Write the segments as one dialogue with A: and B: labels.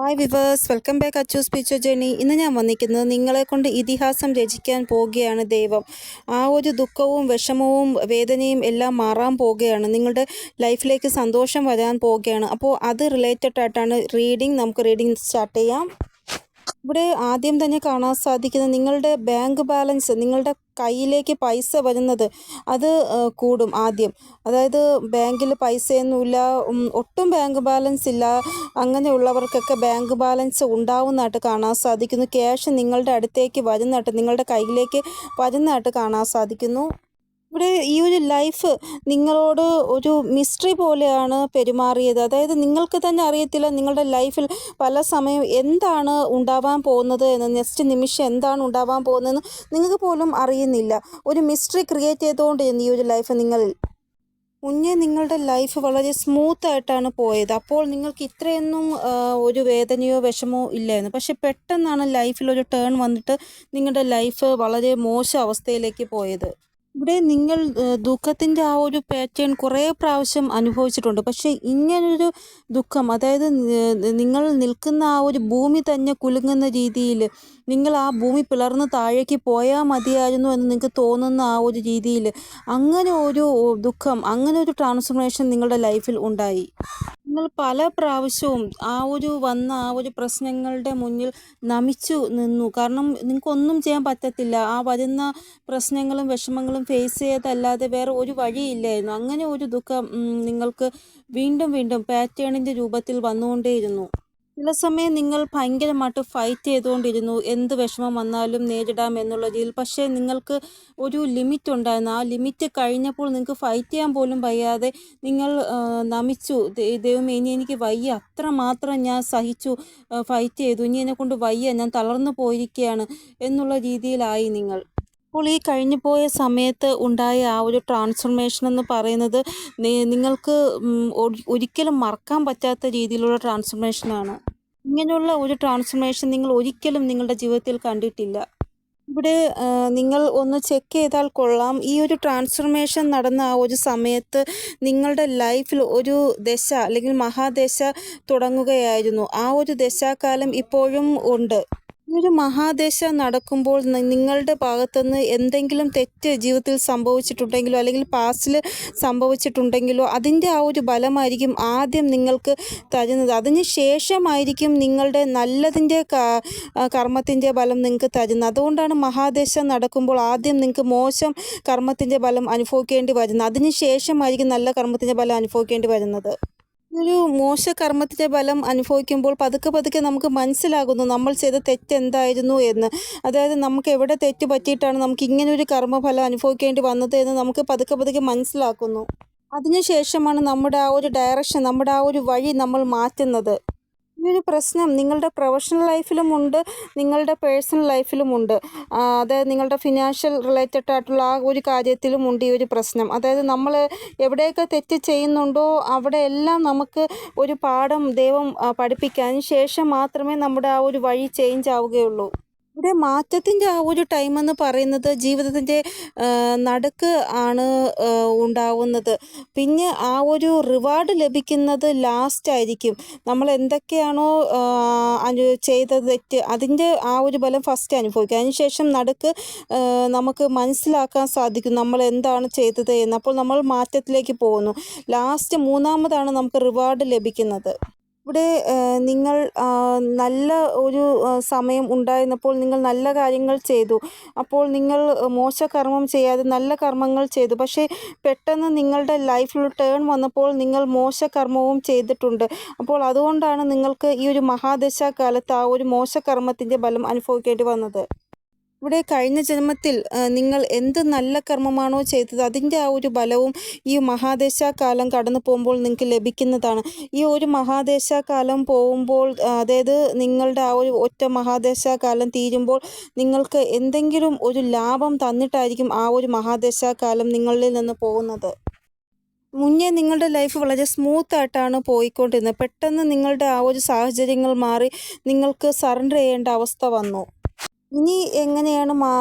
A: Hi viewers, welcome back Achu spiritual journey. ഇന്ന് ഞാൻ വന്നിരിക്കുന്നത് നിങ്ങളെ കൊണ്ട് ഇതിഹാസം രചിക്കാൻ പോവുകയാണ് ദൈവം. ആ ഒരു ദുഃഖവും വിഷമവും വേദനയും എല്ലാം മാറാൻ പോവുകയാണ്. നിങ്ങളുടെ ലൈഫിലേക്ക് സന്തോഷം വരാൻ പോവുകയാണ്. അപ്പോൾ അത് റിലേറ്റഡ് ആയിട്ടാണ് നമുക്ക് റീഡിങ് സ്റ്റാർട്ട് ചെയ്യാം. ഇവിടെ ആദ്യം തന്നെ കാണാൻ സാധിക്കുന്നത് നിങ്ങളുടെ ബാങ്ക് ബാലൻസ്, നിങ്ങളുടെ കയ്യിലേക്ക് പൈസ വരുന്നത് അത് കൂടും ആദ്യം. അതായത് ബാങ്കിൽ പൈസയൊന്നുമില്ല, ഒട്ടും ബാങ്ക് ബാലൻസ് ഇല്ല, അങ്ങനെയുള്ളവർക്കൊക്കെ ബാങ്ക് ബാലൻസ് ഉണ്ടാവുന്നതായിട്ട് കാണാൻ സാധിക്കുന്നു. ക്യാഷ് നിങ്ങളുടെ അടുത്തേക്ക് വരുന്നതായിട്ട്, നിങ്ങളുടെ കയ്യിലേക്ക് വരുന്നതായിട്ട് കാണാൻ സാധിക്കുന്നു. ഇവിടെ ഈ ഒരു ലൈഫ് നിങ്ങളോട് ഒരു മിസ്റ്ററി പോലെയാണ് പെരുമാറിയത്. അതായത് നിങ്ങൾക്ക് തന്നെ അറിയത്തില്ല നിങ്ങളുടെ ലൈഫിൽ പല സമയം എന്താണ് ഉണ്ടാവാൻ പോകുന്നത് എന്ന്, നെക്സ്റ്റ് നിമിഷം എന്താണ് ഉണ്ടാവാൻ പോകുന്നതെന്ന് നിങ്ങൾക്ക് പോലും അറിയുന്നില്ല. ഒരു മിസ്റ്ററി ക്രിയേറ്റ് ചെയ്തുകൊണ്ടിരുന്നു ഈ ഒരു ലൈഫ് നിങ്ങളിൽ. മുന്നേ നിങ്ങളുടെ ലൈഫ് വളരെ സ്മൂത്തായിട്ടാണ് പോയത്. അപ്പോൾ നിങ്ങൾക്ക് ഇത്രയൊന്നും ഒരു വേദനയോ വിഷമോ ഇല്ലായിരുന്നു. പക്ഷെ പെട്ടെന്നാണ് ലൈഫിലൊരു ടേൺ വന്നിട്ട് നിങ്ങളുടെ ലൈഫ് വളരെ മോശം അവസ്ഥയിലേക്ക് പോയത്. ഇവിടെ നിങ്ങൾ ദുഃഖത്തിൻ്റെ ആ ഒരു പാറ്റേൺ കുറേ പ്രാവശ്യം അനുഭവിച്ചിട്ടുണ്ട്. പക്ഷേ ഇങ്ങനൊരു ദുഃഖം, അതായത് നിങ്ങൾ നിൽക്കുന്ന ആ ഒരു ഭൂമി തന്നെ കുലുങ്ങുന്ന രീതിയിൽ, നിങ്ങൾ ആ ഭൂമി പിളർന്ന് താഴേക്ക് പോയാൽ മതിയായിരുന്നു എന്ന് നിങ്ങൾക്ക് തോന്നുന്ന ആ ഒരു രീതിയിൽ, അങ്ങനെ ഒരു ദുഃഖം, അങ്ങനെ ഒരു ട്രാൻസ്ഫോർമേഷൻ നിങ്ങളുടെ ലൈഫിൽ ഉണ്ടായി. നിങ്ങൾ പല പ്രാവശ്യവും ആ ഒരു പ്രശ്നങ്ങളുടെ മുന്നിൽ നമിച്ചു നിന്നു. കാരണം നിങ്ങൾക്കൊന്നും ചെയ്യാൻ പറ്റത്തില്ല. ആ വരുന്ന പ്രശ്നങ്ങളും വിഷമങ്ങളും ഫേസ് ചെയ്തല്ലാതെ വേറെ ഒരു വഴിയില്ലായിരുന്നു. അങ്ങനെ ഒരു ദുഃഖം നിങ്ങൾക്ക് വീണ്ടും വീണ്ടും പാറ്റേണിൻ്റെ രൂപത്തിൽ വന്നുകൊണ്ടേയിരുന്നു. ചില സമയം നിങ്ങൾ ഭയങ്കരമായിട്ട് ഫൈറ്റ് ചെയ്തുകൊണ്ടിരുന്നു, എന്ത് വിഷമം വന്നാലും നേരിടാം എന്നുള്ള രീതിയിൽ. പക്ഷേ നിങ്ങൾക്ക് ഒരു ലിമിറ്റ് ഉണ്ടായിരുന്നു. ആ ലിമിറ്റ് കഴിഞ്ഞപ്പോൾ നിങ്ങൾക്ക് ഫൈറ്റ് ചെയ്യാൻ പോലും വയ്യാതെ നിങ്ങൾ നമിച്ചു, ദൈവമേ ഇനി എനിക്ക് വയ്യ, അത്രമാത്രം ഞാൻ സഹിച്ചു, ഫൈറ്റ് ചെയ്തു, ഇനി എന്നെക്കൊണ്ട് വയ്യ, ഞാൻ തളർന്നു പോയിരിക്കുകയാണ് എന്നുള്ള രീതിയിലായി നിങ്ങൾ. അപ്പോൾ ഈ കഴിഞ്ഞു പോയ സമയത്ത് ഉണ്ടായ ആ ഒരു ട്രാൻസ്ഫോർമേഷൻ എന്ന് പറയുന്നത് നിങ്ങൾക്ക് ഒരിക്കലും മറക്കാൻ പറ്റാത്ത രീതിയിലുള്ള ട്രാൻസ്ഫോർമേഷനാണ്. ഇങ്ങനെയുള്ള ഒരു ട്രാൻസ്ഫോർമേഷൻ നിങ്ങൾ ഒരിക്കലും നിങ്ങളുടെ ജീവിതത്തിൽ കണ്ടിട്ടില്ല. ഇവിടെ നിങ്ങൾ ഒന്ന് ചെക്ക് ചെയ്താൽ കൊള്ളാം. ഈ ഒരു ട്രാൻസ്ഫോർമേഷൻ നടന്ന ആ ഒരു സമയത്ത് നിങ്ങളുടെ ലൈഫിൽ ഒരു ദശ അല്ലെങ്കിൽ മഹാദശ തുടങ്ങുകയായിരുന്നു. ആ ഒരു ദശാകാലം ഇപ്പോഴും ഉണ്ട്. ഈ ഒരു മഹാദശ നടക്കുമ്പോൾ നിങ്ങളുടെ ഭാഗത്തുനിന്ന് എന്തെങ്കിലും തെറ്റ് ജീവിതത്തിൽ സംഭവിച്ചിട്ടുണ്ടെങ്കിലോ അല്ലെങ്കിൽ പാസ്റ്റിൽ സംഭവിച്ചിട്ടുണ്ടെങ്കിലോ അതിൻ്റെ ആ ഒരു ബലമായിരിക്കും ആദ്യം നിങ്ങൾക്ക് തരുന്നത്. അതിന് ശേഷമായിരിക്കും നിങ്ങളുടെ നല്ലതിൻ്റെ കർമ്മത്തിൻ്റെ ബലം നിങ്ങൾക്ക് തരുന്നത്. അതുകൊണ്ടാണ് മഹാദശ നടക്കുമ്പോൾ ആദ്യം നിങ്ങൾക്ക് മോശം കർമ്മത്തിൻ്റെ ബലം അനുഭവിക്കേണ്ടി വരുന്നത്. അതിന് ശേഷമായിരിക്കും നല്ല കർമ്മത്തിൻ്റെ ബലം അനുഭവിക്കേണ്ടി വരുന്നത്. ഒരു മോശകർമ്മത്തിൻ്റെ ബലം അനുഭവിക്കുമ്പോൾ പതുക്കെ നമുക്ക് മനസ്സിലാകുന്നു നമ്മൾ ചെയ്ത തെറ്റ് എന്തായിരുന്നു എന്ന്. അതായത് നമുക്ക് എവിടെ തെറ്റ് പറ്റിയിട്ടാണ് നമുക്ക് ഇങ്ങനൊരു കർമ്മഫലം അനുഭവിക്കേണ്ടി വന്നത് എന്ന് നമുക്ക് പതുക്കെ മനസ്സിലാക്കുന്നു. അതിനുശേഷമാണ് നമ്മുടെ ആ ഒരു ഡയറക്ഷൻ, നമ്മുടെ ആ ഒരു വഴി നമ്മൾ മാറ്റുന്നത്. ഈ ഒരു പ്രശ്നം നിങ്ങളുടെ പ്രൊഫഷണൽ ലൈഫിലുമുണ്ട്, നിങ്ങളുടെ പേഴ്സണൽ ലൈഫിലുമുണ്ട്. അതായത് നിങ്ങളുടെ ഫിനാൻഷ്യൽ റിലേറ്റഡ് ആയിട്ടുള്ള ആ ഒരു കാര്യത്തിലുമുണ്ട് ഈ ഒരു പ്രശ്നം. അതായത് നമ്മൾ എവിടെയൊക്കെ തെറ്റ് ചെയ്യുന്നുണ്ടോ അവിടെയെല്ലാം നമുക്ക് ഒരു പാഠം ദൈവം പഠിപ്പിക്കാൻ ശേഷം മാത്രമേ നമ്മുടെ ആ ഒരു വഴി ചേഞ്ച് ആവുകയുള്ളൂ. ഇവിടെ മാറ്റത്തിൻ്റെ ആ ഒരു ടൈമെന്ന് പറയുന്നത് ജീവിതത്തിൻ്റെ നടുക്ക് ആണ് ഉണ്ടാവുന്നത്. പിന്നെ ആ ഒരു റിവാർഡ് ലഭിക്കുന്നത് ലാസ്റ്റ് ആയിരിക്കും. നമ്മൾ എന്തൊക്കെയാണോ ചെയ്തത് തെറ്റ്, അതിൻ്റെ ആ ഒരു ബലം ഫസ്റ്റ് അനുഭവിക്കുക. അതിനുശേഷം നടുക്ക് നമുക്ക് മനസ്സിലാക്കാൻ സാധിക്കും നമ്മൾ എന്താണ് ചെയ്തത് എന്ന്. അപ്പോൾ നമ്മൾ മാറ്റത്തിലേക്ക് പോകുന്നു. ലാസ്റ്റ് മൂന്നാമതാണ് നമുക്ക് റിവാർഡ് ലഭിക്കുന്നത്. ഇവിടെ നിങ്ങൾ നല്ല ഒരു സമയം ഉണ്ടായിരുന്നപ്പോൾ നിങ്ങൾ നല്ല കാര്യങ്ങൾ ചെയ്തു. അപ്പോൾ നിങ്ങൾ മോശകർമ്മം ചെയ്യാതെ നല്ല കർമ്മങ്ങൾ ചെയ്തു. പക്ഷേ പെട്ടെന്ന് നിങ്ങളുടെ ലൈഫിൽ ടേൺ വന്നപ്പോൾ നിങ്ങൾ മോശകർമ്മവും ചെയ്തിട്ടുണ്ട്. അപ്പോൾ അതുകൊണ്ടാണ് നിങ്ങൾക്ക് ഈ ഒരു മഹാദശാകാലത്ത് ആ ഒരു മോശകർമ്മത്തിൻ്റെ ബലം അനുഭവിക്കേണ്ടി വന്നത്. ഇവിടെ കഴിഞ്ഞ ജന്മത്തിൽ നിങ്ങൾ എന്ത് നല്ല കർമ്മമാണോ ചെയ്തത് അതിൻ്റെ ആ ഒരു ബലവും ഈ മഹാദശാകാലം കടന്നു പോകുമ്പോൾ നിങ്ങൾക്ക് ലഭിക്കുന്നതാണ്. ഈ ഒരു മഹാദശാകാലം പോകുമ്പോൾ, അതായത് നിങ്ങളുടെ ആ ഒരു ഒറ്റ മഹാദശാകാലം തീരുമ്പോൾ നിങ്ങൾക്ക് എന്തെങ്കിലും ഒരു ലാഭം തന്നിട്ടായിരിക്കും ആ ഒരു മഹാദശാകാലം നിങ്ങളിൽ നിന്ന് പോകുന്നത്. മുന്നേ നിങ്ങളുടെ ലൈഫ് വളരെ സ്മൂത്തായിട്ടാണ് പോയിക്കൊണ്ടിരുന്നത്. പെട്ടെന്ന് നിങ്ങളുടെ ആ ഒരു സാഹചര്യങ്ങൾ മാറി നിങ്ങൾക്ക് സറണ്ടർ ചെയ്യേണ്ട അവസ്ഥ വന്നു. ഇനി എങ്ങനെയാണ്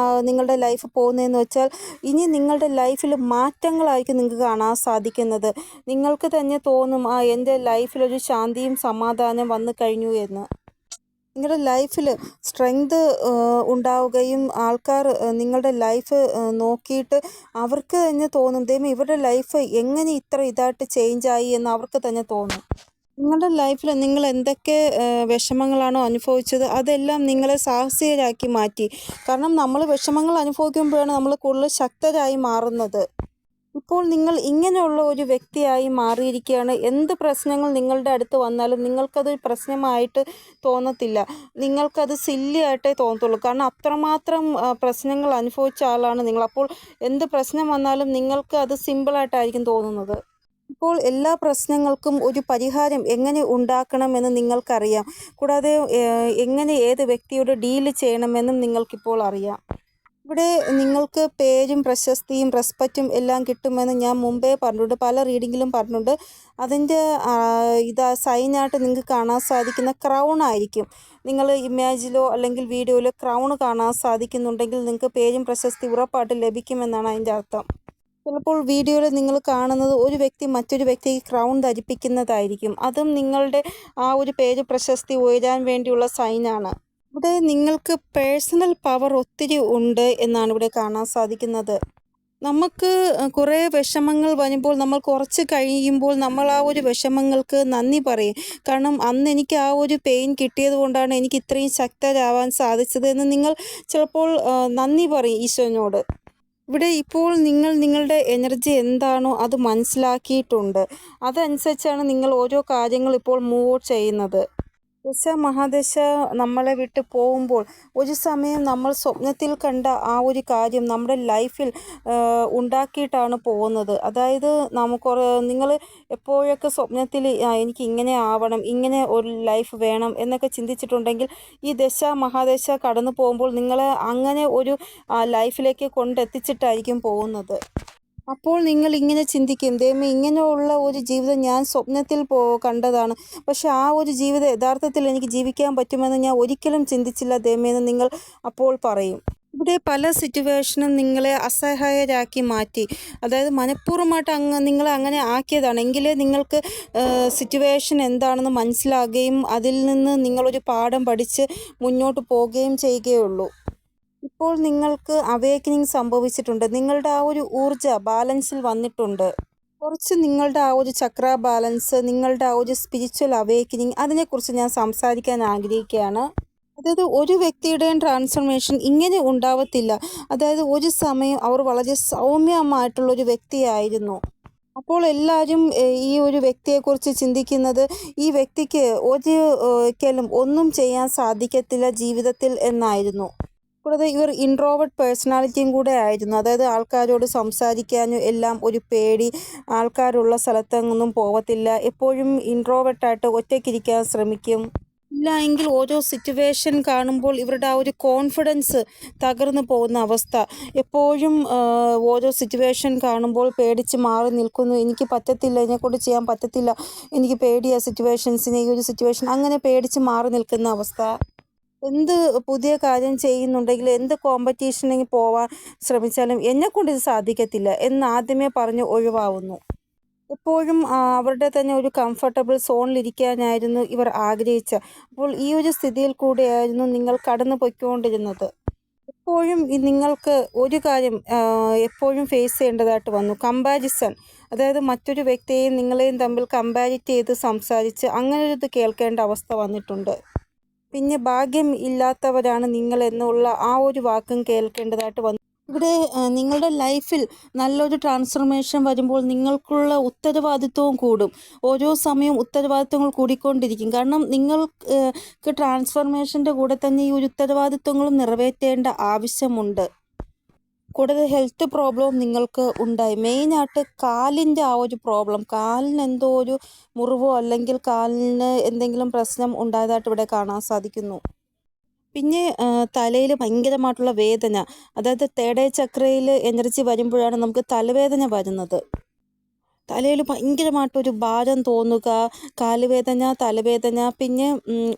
A: നിങ്ങളുടെ ലൈഫ് പോകുന്നതെന്ന് വെച്ചാൽ, ഇനി നിങ്ങളുടെ ലൈഫിൽ മാറ്റങ്ങളായിരിക്കും നിങ്ങൾക്ക് കാണാൻ സാധിക്കുന്നത്. നിങ്ങൾക്ക് തന്നെ തോന്നും എൻ്റെ ലൈഫിലൊരു ശാന്തിയും സമാധാനം വന്നു കഴിഞ്ഞു എന്ന്. നിങ്ങളുടെ ലൈഫിൽ സ്ട്രെങ്ത് ഉണ്ടാവുകയും ആൾക്കാർ നിങ്ങളുടെ ലൈഫ് നോക്കിയിട്ട് അവർക്ക് തന്നെ തോന്നും, ദൈവമേ ഇവരുടെ ലൈഫ് എങ്ങനെ ഇത്ര ഇതായിട്ട് ചേഞ്ചായി എന്ന് അവർക്ക് തന്നെ തോന്നും. നിങ്ങളുടെ ലൈഫിൽ നിങ്ങൾ എന്തൊക്കെ വിഷമങ്ങളാണോ അനുഭവിച്ചത് അതെല്ലാം നിങ്ങളെ സാഹസികരാക്കി മാറ്റി. കാരണം നമ്മൾ വിഷമങ്ങൾ അനുഭവിക്കുമ്പോഴാണ് നമ്മൾ കൂടുതൽ ശക്തരായി മാറുന്നത്. ഇപ്പോൾ നിങ്ങൾ ഇങ്ങനെയുള്ള ഒരു വ്യക്തിയായി മാറിയിരിക്കുകയാണ്. എന്ത് പ്രശ്നങ്ങൾ നിങ്ങളുടെ അടുത്ത് വന്നാലും നിങ്ങൾക്കത് പ്രശ്നമായിട്ട് തോന്നത്തില്ല. നിങ്ങൾക്കത് സില്ലി ആയിട്ടേ തോന്നത്തുള്ളൂ. കാരണം അത്രമാത്രം പ്രശ്നങ്ങൾ അനുഭവിച്ച ആളാണ് നിങ്ങൾ. അപ്പോൾ എന്ത് പ്രശ്നം വന്നാലും നിങ്ങൾക്ക് അത് സിമ്പിളായിട്ടായിരിക്കും തോന്നുന്നത്. ഇപ്പോൾ എല്ലാ പ്രശ്നങ്ങൾക്കും ഒരു പരിഹാരം എങ്ങനെ ഉണ്ടാക്കണമെന്ന് നിങ്ങൾക്കറിയാം. കൂടാതെ എങ്ങനെ ഏത് വ്യക്തിയോട് ഡീൽ ചെയ്യണമെന്നും നിങ്ങൾക്കിപ്പോൾ അറിയാം. ഇവിടെ നിങ്ങൾക്ക് പേരും പ്രശസ്തിയും റെസ്പെക്റ്റും എല്ലാം കിട്ടുമെന്ന് ഞാൻ മുമ്പേ പറഞ്ഞിട്ടുണ്ട്, പല റീഡിങ്ങിലും പറഞ്ഞിട്ടുണ്ട്. അതിൻ്റെ സൈനായിട്ട് നിങ്ങൾക്ക് കാണാൻ സാധിക്കുന്ന ക്രൗൺ ആയിരിക്കും. നിങ്ങൾ ഇമേജിലോ അല്ലെങ്കിൽ വീഡിയോയിലോ ക്രൗൺ കാണാൻ സാധിക്കുന്നുണ്ടെങ്കിൽ നിങ്ങൾക്ക് പേരും പ്രശസ്തി ഉറപ്പായിട്ട് ലഭിക്കുമെന്നാണ് അതിൻ്റെ അർത്ഥം. ചിലപ്പോൾ വീഡിയോയിൽ നിങ്ങൾ കാണുന്നത് ഒരു വ്യക്തി മറ്റൊരു വ്യക്തിക്ക് ക്രൗൺ ധരിപ്പിക്കുന്നതായിരിക്കും. അതും നിങ്ങളുടെ ആ ഒരു പേര് പ്രശസ്തി ഉയരാൻ വേണ്ടിയുള്ള സൈനാണ്. ഇവിടെ നിങ്ങൾക്ക് പേഴ്സണൽ പവർ ഒത്തിരി ഉണ്ട് എന്നാണ് ഇവിടെ കാണാൻ സാധിക്കുന്നത്. നമുക്ക് കുറേ വിഷമങ്ങൾ വരുമ്പോൾ നമ്മൾ കുറച്ച് കഴിയുമ്പോൾ നമ്മൾ ആ ഒരു വിഷമങ്ങൾക്ക് നന്ദി പറയും. കാരണം അന്ന് എനിക്ക് ആ ഒരു പെയിൻ കിട്ടിയത് കൊണ്ടാണ് എനിക്ക് ഇത്രയും ശക്തരാവാൻ സാധിച്ചത് എന്ന് നിങ്ങൾ ചിലപ്പോൾ നന്ദി പറയും ഈശോനോട്. ഇവിടെ ഇപ്പോൾ നിങ്ങൾ നിങ്ങളുടെ എനർജി എന്താണോ അത് മനസ്സിലാക്കിയിട്ടുണ്ട്. അതനുസരിച്ചാണ് നിങ്ങൾ ഓരോ കാര്യങ്ങൾ ഇപ്പോൾ മൂവ് ചെയ്യുന്നത്. ദശ മഹാദശ നമ്മളെ വിട്ട് പോകുമ്പോൾ ഒരു സമയം നമ്മൾ സ്വപ്നത്തിൽ കണ്ട ആ ഒരു കാര്യം നമ്മുടെ ലൈഫിൽ ഉണ്ടാക്കിയിട്ടാണ് പോകുന്നത്. അതായത് നിങ്ങൾ എപ്പോഴൊക്കെ സ്വപ്നത്തിൽ എനിക്ക് ഇങ്ങനെ ആവണം, ഇങ്ങനെ ഒരു ലൈഫ് വേണം എന്നൊക്കെ ചിന്തിച്ചിട്ടുണ്ടെങ്കിൽ ഈ ദശ മഹാദശ കടന്നു പോകുമ്പോൾ നിങ്ങളെ അങ്ങനെ ഒരു ലൈഫിലേക്ക് കൊണ്ടെത്തിച്ചിട്ടായിരിക്കും പോകുന്നത്. അപ്പോൾ നിങ്ങൾ ഇങ്ങനെ ചിന്തിക്കും, ദൈവമേ ഇങ്ങനെയുള്ള ഒരു ജീവിതം ഞാൻ സ്വപ്നത്തിൽ കണ്ടതാണ്, പക്ഷെ ആ ഒരു ജീവിതം യഥാർത്ഥത്തിൽ എനിക്ക് ജീവിക്കാൻ പറ്റുമെന്ന് ഞാൻ ഒരിക്കലും ചിന്തിച്ചില്ല ദൈവമേ എന്ന് നിങ്ങൾ അപ്പോൾ പറയും. ഇവിടെ പല സിറ്റുവേഷനും നിങ്ങളെ അസഹായരാക്കി മാറ്റി. അതായത് മനഃപൂർവ്വമായിട്ട് നിങ്ങളെ അങ്ങനെ ആക്കിയതാണ്. എങ്കിലേ നിങ്ങൾക്ക് സിറ്റുവേഷൻ എന്താണെന്ന് മനസ്സിലാകുകയും അതിൽ നിന്ന് നിങ്ങളൊരു പാഠം പഠിച്ച് മുന്നോട്ട് പോവുകയും ചെയ്യുകയുള്ളൂ. ഇപ്പോൾ നിങ്ങൾക്ക് അവേക്കനിങ് സംഭവിച്ചിട്ടുണ്ട്. നിങ്ങളുടെ ആ ഒരു ഊർജ്ജ ബാലൻസിൽ വന്നിട്ടുണ്ട്. കുറച്ച് നിങ്ങളുടെ ആ ഒരു ചക്ര ബാലൻസ്, നിങ്ങളുടെ ആ ഒരു സ്പിരിച്വൽ അവേക്കനിങ്, അതിനെക്കുറിച്ച് ഞാൻ സംസാരിക്കാൻ ആഗ്രഹിക്കുകയാണ്. അതായത് ഒരു വ്യക്തിയുടെയും ട്രാൻസ്ഫർമേഷൻ ഇങ്ങനെ ഉണ്ടാവത്തില്ല. അതായത് ഒരു സമയം അവർ വളരെ സൗമ്യമായിട്ടുള്ളൊരു വ്യക്തിയായിരുന്നു. അപ്പോൾ എല്ലാവരും ഈ ഒരു വ്യക്തിയെക്കുറിച്ച് ചിന്തിക്കുന്നത് ഈ വ്യക്തിക്ക് ഒരിക്കലും ഒന്നും ചെയ്യാൻ സാധിക്കത്തില്ല ജീവിതത്തിൽ എന്നായിരുന്നു. കൂടാതെ ഇവർ ഇൻട്രോവേർട്ട് പേഴ്സണാലിറ്റിയും കൂടെ ആയിരുന്നു. അതായത് ആൾക്കാരോട് സംസാരിക്കാനും എല്ലാം ഒരു പേടി, ആൾക്കാരുള്ള സ്ഥലത്തൊന്നും പോകത്തില്ല, എപ്പോഴും ഇൻട്രോവേർട്ടായിട്ട് ഒറ്റയ്ക്കിരിക്കാൻ ശ്രമിക്കും. ഇല്ല എങ്കിൽ ഓരോ സിറ്റുവേഷൻ കാണുമ്പോൾ ഇവരുടെ ആ ഒരു കോൺഫിഡൻസ് തകർന്നു പോകുന്ന അവസ്ഥ. എപ്പോഴും ഓരോ സിറ്റുവേഷൻ കാണുമ്പോൾ പേടിച്ച് മാറി നിൽക്കുന്നു, എനിക്ക് പറ്റത്തില്ല, എന്നെക്കൊണ്ട് ചെയ്യാൻ പറ്റത്തില്ല, എനിക്ക് പേടിയാ സിറ്റുവേഷൻസിനെ, ഈ ഒരു സിറ്റുവേഷൻ, അങ്ങനെ പേടിച്ച് മാറി നിൽക്കുന്ന അവസ്ഥ. എന്ത് പുതിയ കാര്യം ചെയ്യുന്നുണ്ടെങ്കിൽ എന്ത് കോമ്പറ്റീഷനിൽ പോവാൻ ശ്രമിച്ചാലും എന്നെക്കൊണ്ട് ഇത് സാധിക്കത്തില്ല എന്ന് ആദ്യമേ പറഞ്ഞ് ഒഴിവാവുന്നു. എപ്പോഴും അവരുടെ തന്നെ ഒരു കംഫർട്ടബിൾ സോണിലിരിക്കാനായിരുന്നു ഇവർ ആഗ്രഹിച്ച. അപ്പോൾ ഈ ഒരു സ്ഥിതിയിൽ കൂടെയായിരുന്നു നിങ്ങൾ കടന്നു പൊയ്ക്കൊണ്ടിരുന്നത്. എപ്പോഴും നിങ്ങൾക്ക് ഒരു കാര്യം എപ്പോഴും ഫേസ് ചെയ്യേണ്ടതായിട്ട് വന്നു, കമ്പാരിസൺ. അതായത് മറ്റൊരു വ്യക്തിയെയും നിങ്ങളെയും തമ്മിൽ കമ്പാരിറ്റ് ചെയ്ത് സംസാരിച്ച് അങ്ങനെ ഒരു കേൾക്കേണ്ട അവസ്ഥ വന്നിട്ടുണ്ട്. പിന്നെ ഭാഗ്യം ഇല്ലാത്തവരാണ് നിങ്ങൾ എന്നുള്ള ആ ഒരു വാക്കും കേൾക്കേണ്ടതായിട്ട് വന്നു. ഇവിടെ നിങ്ങളുടെ ലൈഫിൽ നല്ലൊരു ട്രാൻസ്ഫർമേഷൻ വരുമ്പോൾ നിങ്ങൾക്കുള്ള ഉത്തരവാദിത്വവും കൂടും. ഓരോ സമയവും ഉത്തരവാദിത്വങ്ങൾ കൂടിക്കൊണ്ടിരിക്കും. കാരണം നിങ്ങൾക്ക് ട്രാൻസ്ഫർമേഷൻ്റെ കൂടെ തന്നെ ഈ ഒരു ഉത്തരവാദിത്വങ്ങളും നിറവേറ്റേണ്ട ആവശ്യമുണ്ട്. കൂടാതെ ഹെൽത്ത് പ്രോബ്ലവും നിങ്ങൾക്ക് ഉണ്ടായി. മെയിനായിട്ട് കാലിൻ്റെ ആ ഒരു പ്രോബ്ലം, കാലിന് എന്തോ ഒരു മുറിവോ അല്ലെങ്കിൽ കാലിന് എന്തെങ്കിലും പ്രശ്നം ഉണ്ടായതായിട്ട് ഇവിടെ കാണാൻ സാധിക്കുന്നു. പിന്നെ തലയിൽ ഭയങ്കരമായിട്ടുള്ള വേദന, അതായത് തേർഡ് ഐ ചക്രയിൽ എനർജി വരുമ്പോഴാണ് നമുക്ക് തലവേദന വരുന്നത്. തലയിൽ ഭയങ്കരമായിട്ടൊരു ഭാരം തോന്നുക, കാലുവേദന, തലവേദന, പിന്നെ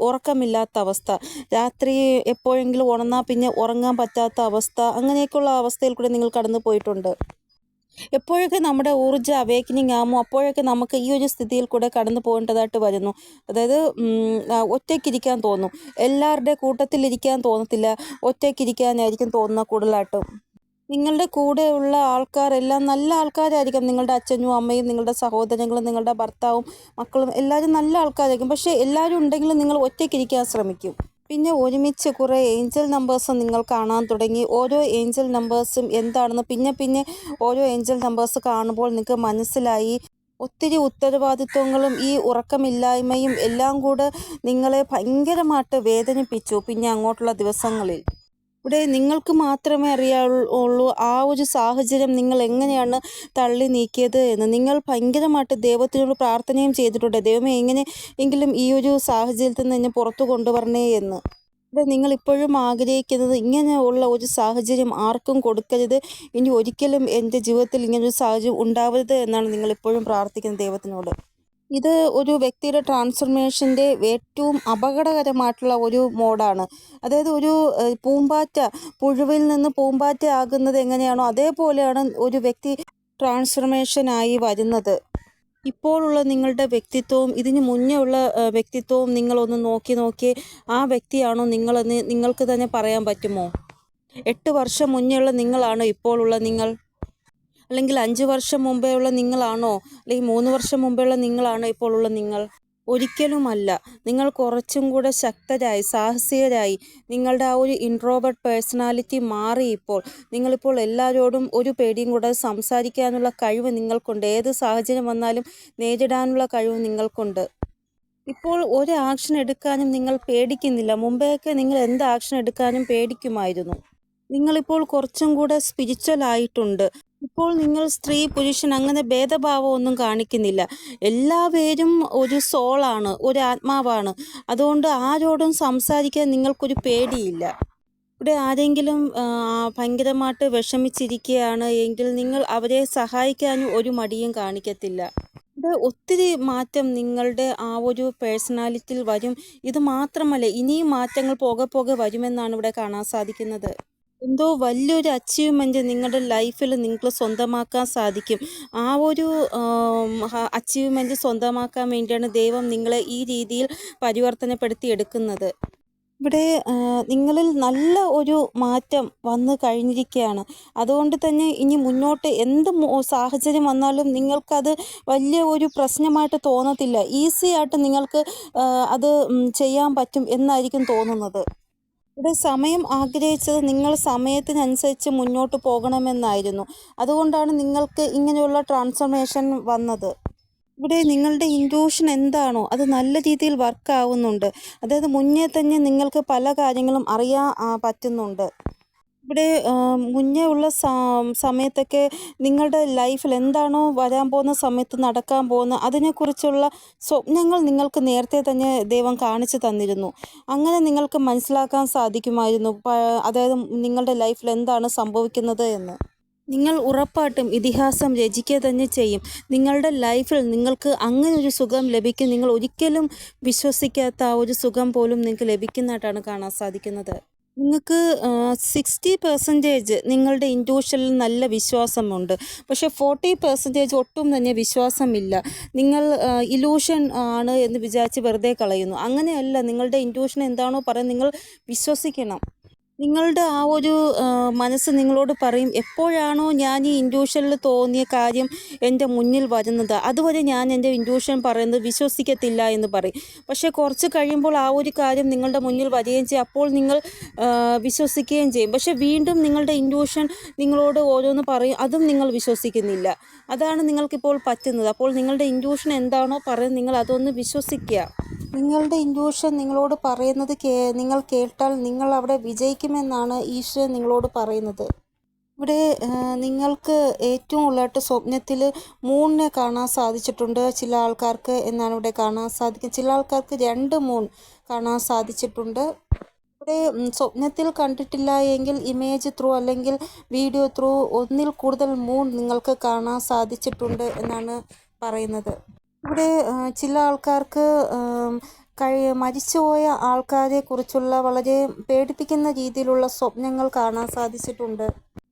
A: ഉറക്കമില്ലാത്ത അവസ്ഥ, രാത്രി എപ്പോഴെങ്കിലും ഉണർന്നാൽ പിന്നെ ഉറങ്ങാൻ പറ്റാത്ത അവസ്ഥ, അങ്ങനെയൊക്കെയുള്ള അവസ്ഥയിൽ കൂടെ നിങ്ങൾ കടന്നു പോയിട്ടുണ്ട്. എപ്പോഴൊക്കെ നമ്മുടെ ഊർജ്ജ അവേക്കനിങ് ആകുമോ അപ്പോഴൊക്കെ നമുക്ക് ഈ ഒരു സ്ഥിതിയിൽ കൂടെ കടന്നു പോകേണ്ടതായിട്ട് വരുന്നു. അതായത് ഒറ്റയ്ക്കിരിക്കാൻ തോന്നും. എല്ലാവരുടെ കൂട്ടത്തിലിരിക്കാൻ തോന്നത്തില്ല. ഒറ്റയ്ക്കിരിക്കാനായിരിക്കും തോന്നുക കൂടുതലായിട്ടും. നിങ്ങളുടെ കൂടെയുള്ള ആൾക്കാരെല്ലാം നല്ല ആൾക്കാരായിരിക്കും. നിങ്ങളുടെ അച്ഛനും അമ്മയും നിങ്ങളുടെ സഹോദരങ്ങളും നിങ്ങളുടെ ഭർത്താവും മക്കളും എല്ലാവരും നല്ല ആൾക്കാരായിരിക്കും. പക്ഷേ എല്ലാവരും ഉണ്ടെങ്കിലും നിങ്ങൾ ഒറ്റയ്ക്കിരിക്കാൻ ശ്രമിക്കും. പിന്നെ ഒരുമിച്ച് കുറേ ഏഞ്ചൽ നമ്പേഴ്സ് നിങ്ങൾ കാണാൻ തുടങ്ങി. ഓരോ ഏഞ്ചൽ നമ്പേഴ്സും എന്താണെന്ന് പിന്നെ പിന്നെ ഓരോ ഏഞ്ചൽ നമ്പേഴ്സ് കാണുമ്പോൾ നിങ്ങൾക്ക് മനസ്സിലായി. ഒത്തിരി ഉത്തരവാദിത്വങ്ങളും ഈ ഉറക്കമില്ലായ്മയും എല്ലാം കൂടെ നിങ്ങളെ ഭയങ്കരമായിട്ട് വേദനിപ്പിച്ചു പിന്നെ അങ്ങോട്ടുള്ള ദിവസങ്ങളിൽ. ഇവിടെ നിങ്ങൾക്ക് മാത്രമേ അറിയാവുള്ളൂ ആ ഒരു സാഹചര്യം നിങ്ങൾ എങ്ങനെയാണ് തള്ളി നീക്കിയത് എന്ന്. നിങ്ങൾ ഭയങ്കരമായിട്ട് ദൈവത്തിനോട് പ്രാർത്ഥനയും ചെയ്തിട്ടുണ്ട്. ദൈവമേ എങ്ങനെ എങ്കിലും ഈ ഒരു സാഹചര്യത്തിൽ നിന്ന് എന്നെ പുറത്തു കൊണ്ടുവരണേ എന്ന്. ഇവിടെ നിങ്ങൾ ഇപ്പോഴും ആഗ്രഹിക്കുന്നത് ഇങ്ങനെയുള്ള ഒരു സാഹചര്യം ആർക്കും കൊടുക്കരുത്, ഇനി ഒരിക്കലും എൻ്റെ ജീവിതത്തിൽ ഇങ്ങനൊരു സാഹചര്യം ഉണ്ടാവരുത് എന്നാണ് നിങ്ങൾ ഇപ്പോഴും പ്രാർത്ഥിക്കുന്നത് ദൈവത്തിനോട്. ഇത് ഒരു വ്യക്തിയുടെ ട്രാൻസ്ഫർമേഷൻ്റെ ഏറ്റവും അപകടകരമായിട്ടുള്ള ഒരു മോഡാണ്. അതായത് ഒരു പൂമ്പാറ്റ പുഴുവിൽ നിന്ന് പൂമ്പാറ്റ ആകുന്നത് എങ്ങനെയാണോ അതേപോലെയാണ് ഒരു വ്യക്തി ട്രാൻസ്ഫർമേഷനായി വരുന്നത്. ഇപ്പോഴുള്ള നിങ്ങളുടെ വ്യക്തിത്വവും ഇതിന് മുന്നേ ഉള്ള വ്യക്തിത്വവും നിങ്ങളൊന്ന് നോക്കി ആ വ്യക്തിയാണോ നിങ്ങളെന്ന് നിങ്ങൾക്ക് തന്നെ പറയാൻ പറ്റുമോ? 8 വർഷം മുന്നേയുള്ള നിങ്ങളാണോ ഇപ്പോഴുള്ള നിങ്ങൾ? അല്ലെങ്കിൽ 5 വർഷം മുമ്പേ ഉള്ള നിങ്ങളാണോ? അല്ലെങ്കിൽ 3 വർഷം മുമ്പേ ഉള്ള നിങ്ങളാണോ ഇപ്പോൾ ഉള്ള നിങ്ങൾ? ഒരിക്കലുമല്ല. നിങ്ങൾ കുറച്ചും കൂടെ ശക്തരായി, സാഹസികരായി, നിങ്ങളുടെ ആ ഒരു ഇൻട്രോവേർട്ട് പേഴ്സണാലിറ്റി മാറി ഇപ്പോൾ. നിങ്ങളിപ്പോൾ എല്ലാവരോടും ഒരു പേടിയും കൂടാതെ സംസാരിക്കാനുള്ള കഴിവ് നിങ്ങൾക്കുണ്ട്. ഏത് സാഹചര്യം വന്നാലും നേരിടാനുള്ള കഴിവ് നിങ്ങൾക്കുണ്ട്. ഇപ്പോൾ ഒരു ആക്ഷൻ എടുക്കാനും നിങ്ങൾ പേടിക്കുന്നില്ല. മുമ്പെയൊക്കെ നിങ്ങൾ എന്ത് ആക്ഷൻ എടുക്കാനും പേടിക്കുമായിരുന്നു. നിങ്ങളിപ്പോൾ കുറച്ചും കൂടെ സ്പിരിച്വൽ ആയിട്ടുണ്ട്. ഇപ്പോൾ നിങ്ങൾ സ്ത്രീ പുരുഷൻ അങ്ങനെ ഭേദഭാവം ഒന്നും കാണിക്കുന്നില്ല. എല്ലാവരും ഒരു സോളാണ്, ഒരു ആത്മാവാണ്. അതുകൊണ്ട് ആരോടും സംസാരിക്കാൻ നിങ്ങൾക്കൊരു പേടിയില്ല. ഇവിടെ ആരെങ്കിലും ഭയങ്കരമായിട്ട് വിഷമിച്ചിരിക്കുകയാണ് എങ്കിൽ നിങ്ങൾ അവരെ സഹായിക്കാനും ഒരു മടിയും കാണിക്കത്തില്ല. ഇവിടെ ഒത്തിരി മാറ്റം നിങ്ങളുടെ ആ ഒരു പേഴ്സണാലിറ്റിയിൽ വരും. ഇത് മാത്രമല്ല, ഇനിയും മാറ്റങ്ങൾ പോകെ വരുമെന്നാണ് ഇവിടെ കാണാൻ സാധിക്കുന്നത്. എന്തോ വലിയൊരു അച്ചീവ്മെൻറ്റ് നിങ്ങളുടെ ലൈഫിൽ നിങ്ങൾക്ക് സ്വന്തമാക്കാൻ സാധിക്കും. ആ ഒരു അച്ചീവ്മെൻറ്റ് സ്വന്തമാക്കാൻ വേണ്ടിയാണ് ദൈവം നിങ്ങളെ ഈ രീതിയിൽ പരിവർത്തനപ്പെടുത്തി എടുക്കുന്നത്. ഇവിടെ നിങ്ങളിൽ നല്ല ഒരു മാറ്റം വന്നു കഴിഞ്ഞിരിക്കുകയാണ്. അതുകൊണ്ട് തന്നെ ഇനി മുന്നോട്ട് എന്ത് സാഹചര്യം വന്നാലും നിങ്ങൾക്കത് വലിയ ഒരു പ്രശ്നമായിട്ട് തോന്നത്തില്ല. ഈസി ആയിട്ട് നിങ്ങൾക്ക് അത് ചെയ്യാൻ പറ്റും എന്നായിരിക്കും തോന്നുന്നത്. ഇവിടെ സമയം ആഗ്രഹിച്ചത് നിങ്ങൾ സമയത്തിനനുസരിച്ച് മുന്നോട്ട് പോകണമെന്നായിരുന്നു. അതുകൊണ്ടാണ് നിങ്ങൾക്ക് ഇങ്ങനെയുള്ള ട്രാൻസ്ഫർമേഷൻ വന്നത്. ഇവിടെ നിങ്ങളുടെ ഇൻറ്റ്യൂഷൻ എന്താണോ അത് നല്ല രീതിയിൽ വർക്ക് ആവുന്നുണ്ട്. അതായത് മുന്നേ തന്നെ നിങ്ങൾക്ക് പല കാര്യങ്ങളും അറിയാൻ പറ്റുന്നുണ്ട്. ഇവിടെ മുന്നേ ഉള്ള സമയത്തൊക്കെ നിങ്ങളുടെ ലൈഫിൽ എന്താണോ വരാൻ പോകുന്ന സമയത്ത് നടക്കാൻ പോകുന്ന അതിനെക്കുറിച്ചുള്ള സ്വപ്നങ്ങൾ നിങ്ങൾക്ക് നേരത്തെ തന്നെ ദൈവം കാണിച്ചു തന്നിരുന്നു. അങ്ങനെ നിങ്ങൾക്ക് മനസ്സിലാക്കാൻ സാധിക്കുമായിരുന്നു അതായത് നിങ്ങളുടെ ലൈഫിൽ എന്താണ് സംഭവിക്കുന്നത് എന്ന്. നിങ്ങൾ ഉറപ്പായിട്ടും ഇതിഹാസം രചിക്കുക തന്നെ ചെയ്യും. നിങ്ങളുടെ ലൈഫിൽ നിങ്ങൾക്ക് അങ്ങനെ ഒരു സുഖം ലഭിക്കും. നിങ്ങൾ ഒരിക്കലും വിശ്വസിക്കാത്ത ആ ഒരു സുഖം പോലും നിങ്ങൾക്ക് ലഭിക്കുന്നതായിട്ടാണ് കാണാൻ സാധിക്കുന്നത്. നിങ്ങൾക്ക് 60% നിങ്ങളുടെ ഇൻറ്റ്യൂഷനിൽ നല്ല വിശ്വാസമുണ്ട്. പക്ഷേ 40% ഒട്ടും തന്നെ വിശ്വാസമില്ല. നിങ്ങൾ ഇലൂഷൻ ആണ് എന്ന് വിചാരിച്ച് വെറുതെ കളയുന്നു. അങ്ങനെയല്ല, നിങ്ങളുടെ ഇൻറ്റ്യൂഷൻ എന്താണോ പറയുന്നത് നിങ്ങൾ വിശ്വസിക്കണം. നിങ്ങളുടെ ആ ഒരു മനസ്സ് നിങ്ങളോട് പറയും, എപ്പോഴാണോ ഞാൻ ഈ ഇൻറ്റ്യൂഷനിൽ തോന്നിയ കാര്യം എൻ്റെ മുന്നിൽ വരുന്നത് അതുവരെ ഞാൻ എൻ്റെ ഇൻറ്റ്യൂഷൻ പറയുന്നത് വിശ്വസിക്കത്തില്ല എന്ന് പറയും. പക്ഷേ കുറച്ച് കഴിയുമ്പോൾ ആ ഒരു കാര്യം നിങ്ങളുടെ മുന്നിൽ വരികയും ചെയ്യും. അപ്പോൾ നിങ്ങൾ വിശ്വസിക്കുകയും ചെയ്യും. പക്ഷേ വീണ്ടും നിങ്ങളുടെ ഇൻറ്റ്യൂഷൻ നിങ്ങളോട് ഓരോന്ന് പറയും, അതും നിങ്ങൾ വിശ്വസിക്കുന്നില്ല. അതാണ് നിങ്ങൾക്കിപ്പോൾ പറ്റുന്നത്. അപ്പോൾ നിങ്ങളുടെ ഇൻറ്റ്യൂഷൻ എന്താണോ പറയുന്നത് നിങ്ങൾ അതൊന്ന് വിശ്വസിക്കുക. നിങ്ങളുടെ ഇൻറ്റ്യൂഷൻ നിങ്ങളോട് പറയുന്നത് നിങ്ങൾ കേട്ടാൽ നിങ്ങൾ അവിടെ വിജയിക്കുമെന്നാണ് ഈശ്വരൻ നിങ്ങളോട് പറയുന്നത്. ഇവിടെ നിങ്ങൾക്ക് ഏറ്റവും കൂടുതലായിട്ട് സ്വപ്നത്തിൽ മൂണിനെ കാണാൻ സാധിച്ചിട്ടുണ്ട് ചില ആൾക്കാർക്ക് എന്നാണ് ഇവിടെ കാണാൻ സാധിക്കും. ചില ആൾക്കാർക്ക് 2 മൂൺ കാണാൻ സാധിച്ചിട്ടുണ്ട്. ഇവിടെ സ്വപ്നത്തിൽ കണ്ടിട്ടില്ല എങ്കിൽ ഇമേജ് ത്രൂ അല്ലെങ്കിൽ വീഡിയോ ത്രൂ ഒന്നിൽ കൂടുതൽ മൂൺ നിങ്ങൾക്ക് കാണാൻ സാധിച്ചിട്ടുണ്ട് എന്നാണ് പറയുന്നത്. ഇവിടെ ചില ആൾക്കാർക്ക് മരിച്ചുപോയ ആൾക്കാരെ കുറിച്ചുള്ള വളരെ പേടിപ്പിക്കുന്ന രീതിയിലുള്ള സ്വപ്നങ്ങൾ കാണാൻ സാധിച്ചിട്ടുണ്ട്.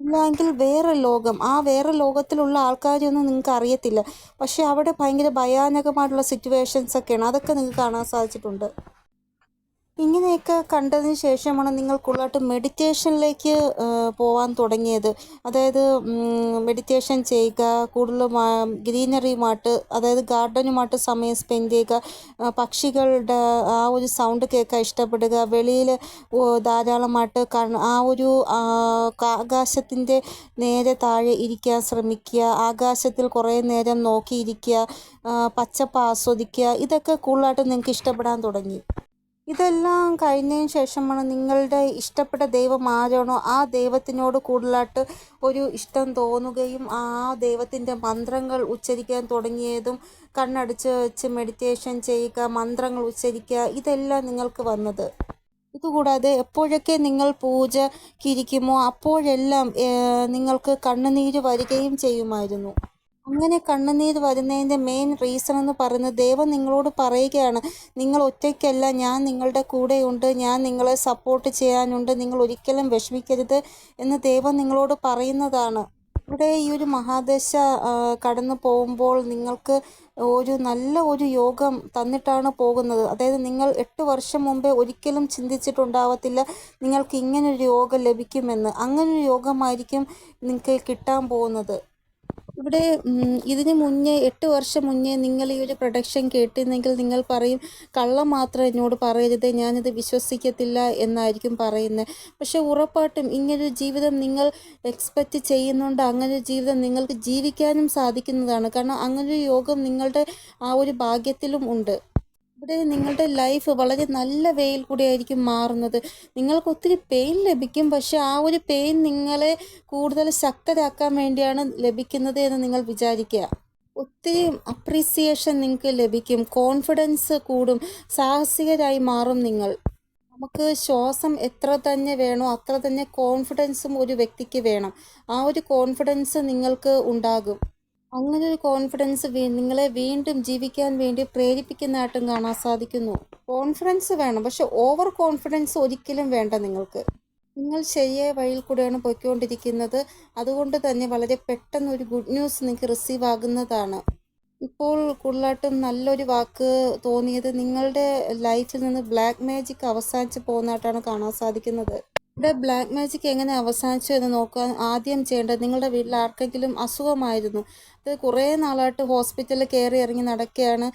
A: ഇല്ലെങ്കിൽ വേറെ ലോകം, ആ വേറെ ലോകത്തിലുള്ള ആൾക്കാരെയൊന്നും നിങ്ങൾക്ക് അറിയത്തില്ല. പക്ഷെ അവിടെ ഭയങ്കര ഭയാനകമായിട്ടുള്ള സിറ്റുവേഷൻസ് ഒക്കെയാണ്, അതൊക്കെ നിങ്ങൾക്ക് കാണാൻ സാധിച്ചിട്ടുണ്ട്. ഇങ്ങനെയൊക്കെ കണ്ടതിന് ശേഷമാണ് നിങ്ങൾ കൂടുതലായിട്ട് മെഡിറ്റേഷനിലേക്ക് പോകാൻ തുടങ്ങിയത്. അതായത് മെഡിറ്റേഷൻ ചെയ്യുക, കൂടുതൽ ഗ്രീനറിയുമായിട്ട്, അതായത് ഗാർഡനുമായിട്ട് സമയം സ്പെൻഡ് ചെയ്യുക, പക്ഷികളുടെ ആ ഒരു സൗണ്ട് കേൾക്കാൻ ഇഷ്ടപ്പെടുക, വെളിയിൽ ധാരാളമായിട്ട് ആ ഒരു ആകാശത്തിൻ്റെ നേരെ താഴെ ഇരിക്കാൻ ശ്രമിക്കുക, ആകാശത്തിൽ കുറേ നേരം നോക്കിയിരിക്കുക, പച്ചപ്പ് ആസ്വദിക്കുക. ഇതൊക്കെ കൂടുതലായിട്ട് നിങ്ങൾക്ക് ഇഷ്ടപ്പെടാൻ തുടങ്ങി. ഇതെല്ലാം കഴിഞ്ഞതിന് ശേഷമാണ് നിങ്ങളുടെ ഇഷ്ടപ്പെട്ട ദൈവം ആരാണോ ആ ദൈവത്തിനോട് കൂടുതലായിട്ട് ഒരു ഇഷ്ടം തോന്നുകയും ആ ദൈവത്തിൻ്റെ മന്ത്രങ്ങൾ ഉച്ചരിക്കാൻ തുടങ്ങിയതും, കണ്ണടച്ച് വെച്ച് മെഡിറ്റേഷൻ ചെയ്യുക, മന്ത്രങ്ങൾ ഉച്ചരിക്കുക, ഇതെല്ലാം നിങ്ങൾക്ക് വന്നത്. ഇതുകൂടാതെ എപ്പോഴൊക്കെ നിങ്ങൾ പൂജയ്ക്കിരിക്കുമോ അപ്പോഴെല്ലാം നിങ്ങൾക്ക് കണ്ണുനീര് വരികയും ചെയ്യുമായിരുന്നു. അങ്ങനെ കണ്ണുനീർ വരുന്നതിൻ്റെ മെയിൻ റീസൺ എന്ന് പറയുന്നത് ദൈവം നിങ്ങളോട് പറയുകയാണ്, നിങ്ങൾ ഒറ്റയ്ക്കല്ല, ഞാൻ നിങ്ങളുടെ കൂടെയുണ്ട്, ഞാൻ നിങ്ങളെ സപ്പോർട്ട് ചെയ്യാനുണ്ട്, നിങ്ങൾ ഒരിക്കലും വിഷമിക്കരുത് എന്ന് ദൈവം നിങ്ങളോട് പറയുന്നതാണ്. ഇവിടെ ഈ ഒരു മഹാദശ കടന്നു പോകുമ്പോൾ നിങ്ങൾക്ക് നല്ല ഒരു യോഗം തന്നിട്ടാണ് പോകുന്നത്. അതായത് നിങ്ങൾ 8 വർഷം മുമ്പേ ഒരിക്കലും ചിന്തിച്ചിട്ടുണ്ടാവത്തില്ല നിങ്ങൾക്ക് ഇങ്ങനൊരു യോഗം ലഭിക്കുമെന്ന്. അങ്ങനൊരു യോഗമായിരിക്കും നിങ്ങൾക്ക് കിട്ടാൻ പോകുന്നത്. ഇവിടെ ഇതിന് മുന്നേ 8 വർഷം മുന്നേ നിങ്ങൾ ഈ ഒരു പ്രൊഡക്ഷൻ കേട്ടിരുന്നെങ്കിൽ നിങ്ങൾ പറയും, കള്ളം മാത്രം എന്നോട് പറയരുത്, ഞാനിത് വിശ്വസിക്കത്തില്ല എന്നായിരിക്കും പറയുന്നത്. പക്ഷെ ഉറപ്പായിട്ടും ഇങ്ങനൊരു ജീവിതം നിങ്ങൾ എക്സ്പെക്റ്റ് ചെയ്യുന്നുണ്ട്, അങ്ങനൊരു ജീവിതം നിങ്ങൾക്ക് ജീവിക്കാനും സാധിക്കുന്നതാണ്. കാരണം അങ്ങനൊരു യോഗം നിങ്ങളുടെ ആ ഒരു ഭാഗ്യത്തിലും ഉണ്ട്. ഇവിടെ നിങ്ങളുടെ ലൈഫ് വളരെ നല്ല വേയിൽ കൂടിയായിരിക്കും മാറുന്നത്. നിങ്ങൾക്ക് ഒത്തിരി പെയിൻ ലഭിക്കും, പക്ഷെ ആ ഒരു പെയിൻ നിങ്ങളെ കൂടുതൽ ശക്തരാക്കാൻ വേണ്ടിയാണ് ലഭിക്കുന്നത് എന്ന് നിങ്ങൾ വിചാരിക്കുക. ഒത്തിരി അപ്രീസിയേഷൻ നിങ്ങൾക്ക് ലഭിക്കും, കോൺഫിഡൻസ് കൂടും, സാഹസികരായി മാറും നിങ്ങൾ. നമുക്ക് ശ്വാസം എത്ര തന്നെ വേണോ അത്ര തന്നെ കോൺഫിഡൻസും ഒരു വ്യക്തിക്ക് വേണം. ആ ഒരു കോൺഫിഡൻസ് നിങ്ങൾക്ക് ഉണ്ടാകും. അങ്ങനെ ഒരു കോൺഫിഡൻസ് നിങ്ങളെ വീണ്ടും ജീവിക്കാൻ വേണ്ടി പ്രേരിപ്പിക്കുന്നതായിട്ടും കാണാൻ സാധിക്കുന്നു. കോൺഫിഡൻസ് വേണം, പക്ഷെ ഓവർ കോൺഫിഡൻസ് ഒരിക്കലും വേണ്ട നിങ്ങൾക്ക്. നിങ്ങൾ ശരിയായ വഴിയിൽ കൂടെയാണ് പോയിക്കൊണ്ടിരിക്കുന്നത്. അതുകൊണ്ട് തന്നെ വളരെ പെട്ടെന്ന് ഒരു ഗുഡ് ന്യൂസ് നിങ്ങൾക്ക് റിസീവ് ആകുന്നതാണ്. ഇപ്പോൾ കൂടുതലായിട്ടും നല്ലൊരു വാക്ക് തോന്നിയത് നിങ്ങളുടെ ലൈഫിൽ നിന്ന് ബ്ലാക്ക് മാജിക് അവസാനിച്ച് പോകുന്നതായിട്ടാണ് കാണാൻ സാധിക്കുന്നത്. ഇവിടെ ബ്ലാക്ക് മാജിക് എങ്ങനെ അവസാനിച്ചു എന്ന് നോക്കാൻ ആദ്യം ചെയ്യേണ്ടത്, നിങ്ങളുടെ വീട്ടിൽ ആർക്കെങ്കിലും അസുഖമായിരുന്നു, അത് കുറേ നാളായിട്ട് ഹോസ്പിറ്റലിൽ കയറി ഇറങ്ങി നടക്കുകയാണ്,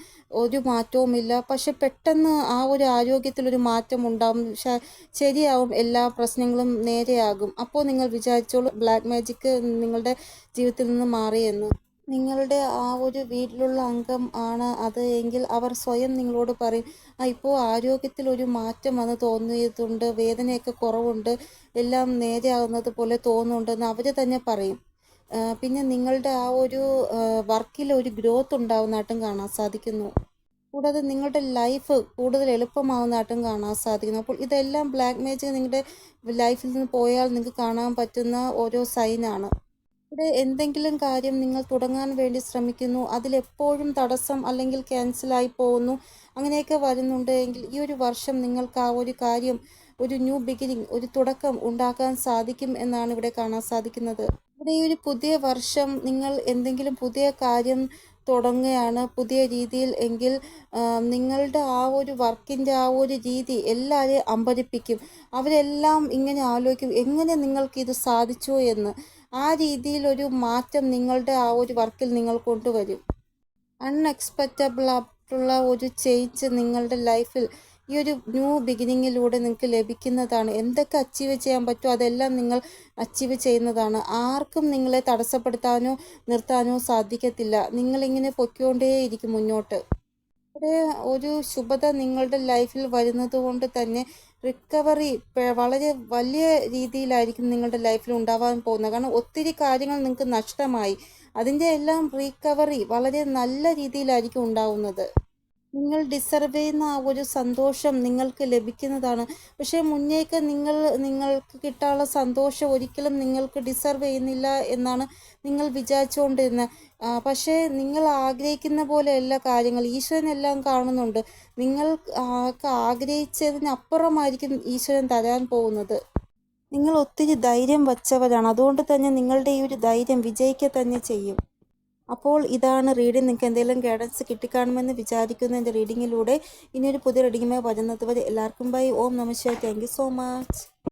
A: ഒരു മാറ്റവുമില്ല, പക്ഷെ പെട്ടെന്ന് ആ ഒരു ആരോഗ്യത്തിലൊരു മാറ്റം ഉണ്ടാകും, ശരിയാവും, എല്ലാ പ്രശ്നങ്ങളും നേരെയാകും. അപ്പോൾ നിങ്ങൾ വിചാരിച്ചോളൂ ബ്ലാക്ക് മാജിക് നിങ്ങളുടെ ജീവിതത്തിൽ നിന്ന് മാറിയെന്ന്. നിങ്ങളുടെ ആ ഒരു വീട്ടിലുള്ള അംഗം ആണ് അത് എങ്കിൽ അവർ സ്വയം നിങ്ങളോട് പറയും, ഇപ്പോൾ ആരോഗ്യത്തിൽ ഒരു മാറ്റം വന്ന് തോന്നിയിട്ടുണ്ട്, വേദനയൊക്കെ കുറവുണ്ട്, എല്ലാം നേരെയാകുന്നത് പോലെ തോന്നുന്നുണ്ടെന്ന് അവർ തന്നെ പറയും. പിന്നെ നിങ്ങളുടെ ആ ഒരു വർക്കിൽ ഒരു ഗ്രോത്ത് ഉണ്ടാകുന്നതായിട്ടും കാണാൻ സാധിക്കുന്നു. കൂടാതെ നിങ്ങളുടെ ലൈഫ് കൂടുതൽ എളുപ്പമാവുന്നതായിട്ടും കാണാൻ സാധിക്കുന്നു. അപ്പോൾ ഇതെല്ലാം ബ്ലാക്ക് മാജിക് നിങ്ങളുടെ ലൈഫിൽ നിന്ന് പോയാൽ നിങ്ങൾക്ക് കാണാൻ പറ്റുന്ന ഓരോ സൈനാണ്. ഇവിടെ എന്തെങ്കിലും കാര്യം നിങ്ങൾ തുടങ്ങാൻ വേണ്ടി ശ്രമിക്കുന്നു, അതിലെപ്പോഴും തടസ്സം അല്ലെങ്കിൽ ക്യാൻസലായി പോകുന്നു, അങ്ങനെയൊക്കെ വരുന്നുണ്ട് എങ്കിൽ ഈ ഒരു വർഷം നിങ്ങൾക്ക് ആ ഒരു കാര്യം ഒരു ന്യൂ ബിഗിനിങ്, ഒരു തുടക്കം ഉണ്ടാക്കാൻ സാധിക്കും എന്നാണ് ഇവിടെ കാണാൻ സാധിക്കുന്നത്. ഇവിടെ ഈ ഒരു പുതിയ വർഷം നിങ്ങൾ എന്തെങ്കിലും പുതിയ കാര്യം തുടങ്ങുകയാണ് പുതിയ രീതിയിൽ എങ്കിൽ നിങ്ങളുടെ ആ ഒരു വർക്കിൻ്റെ ആ ഒരു രീതി എല്ലാവരെയും അമ്പരിപ്പിക്കും. അവരെല്ലാം ഇങ്ങനെ ആലോചിക്കും, എങ്ങനെ നിങ്ങൾക്കിത് സാധിച്ചു എന്ന്. ആ രീതിയിലൊരു മാറ്റം നിങ്ങളുടെ ആ ഒരു വർക്കിൽ നിങ്ങൾ കൊണ്ടുവരും. അൺഎക്സ്പെക്റ്റബിൾ ആയിട്ടുള്ള ഒരു ചേഞ്ച് നിങ്ങളുടെ ലൈഫിൽ ഈ ഒരു ന്യൂ ബിഗിനിങ്ങിലൂടെ നിങ്ങൾക്ക് ലഭിക്കുന്നതാണ്. എന്തൊക്കെ അച്ചീവ് ചെയ്യാൻ പറ്റുമോ അതെല്ലാം നിങ്ങൾ അച്ചീവ് ചെയ്യുന്നതാണ്. ആർക്കും നിങ്ങളെ തടസ്സപ്പെടുത്താനോ നിർത്താനോ സാധിക്കത്തില്ല. നിങ്ങളിങ്ങനെ പൊയ്ക്കൊണ്ടേയിരിക്കും മുന്നോട്ട്. ഇവിടെ ഒരു ശുഭത നിങ്ങളുടെ ലൈഫിൽ വരുന്നത് കൊണ്ട് തന്നെ റിക്കവറി വളരെ വലിയ രീതിയിലായിരിക്കും നിങ്ങളുടെ ലൈഫിൽ ഉണ്ടാവാൻ പോകുന്നത്. കാരണം ഒത്തിരി കാര്യങ്ങൾ നിങ്ങൾക്ക് നഷ്ടമായി, അതിൻ്റെ എല്ലാം റീകവറി വളരെ നല്ല രീതിയിലായിരിക്കും ഉണ്ടാവുന്നത്. നിങ്ങൾ ഡിസർവ് ചെയ്യുന്ന ആ ഒരു സന്തോഷം നിങ്ങൾക്ക് ലഭിക്കുന്നതാണ്. പക്ഷേ മുന്നേക്ക് നിങ്ങൾക്ക് കിട്ടാനുള്ള സന്തോഷം ഒരിക്കലും നിങ്ങൾക്ക് ഡിസർവ് ചെയ്യുന്നില്ല എന്നാണ് നിങ്ങൾ വിചാരിച്ചുകൊണ്ടിരുന്നത്. പക്ഷേ നിങ്ങൾ ആഗ്രഹിക്കുന്ന പോലെയല്ല കാര്യങ്ങൾ. ഈശ്വരൻ എല്ലാം കാണുന്നുണ്ട്. നിങ്ങൾ ആഗ്രഹിച്ചതിനപ്പുറമായിരിക്കും ഈശ്വരൻ തരാൻ പോകുന്നത്. നിങ്ങൾ ഒത്തിരി ധൈര്യം വച്ചവരാണ്. അതുകൊണ്ട് തന്നെ നിങ്ങളുടെ ഈ ഒരു ധൈര്യം വിജയിക്കുക തന്നെ ചെയ്യും. അപ്പോൾ ഇതാണ് റീഡിംഗ്. നിങ്ങൾക്ക് എന്തെങ്കിലും ഗൈഡൻസ് കിട്ടിക്കാണുമെന്ന് വിചാരിക്കുന്നു എൻ്റെ റീഡിങ്ങിലൂടെ. ഇനിയൊരു പുതിയ റീഡിങ്ങുമായി വരുന്നത് വരെ എല്ലാവർക്കും ബൈ. ഓം നമഃ ശിവായ. Thank you so much.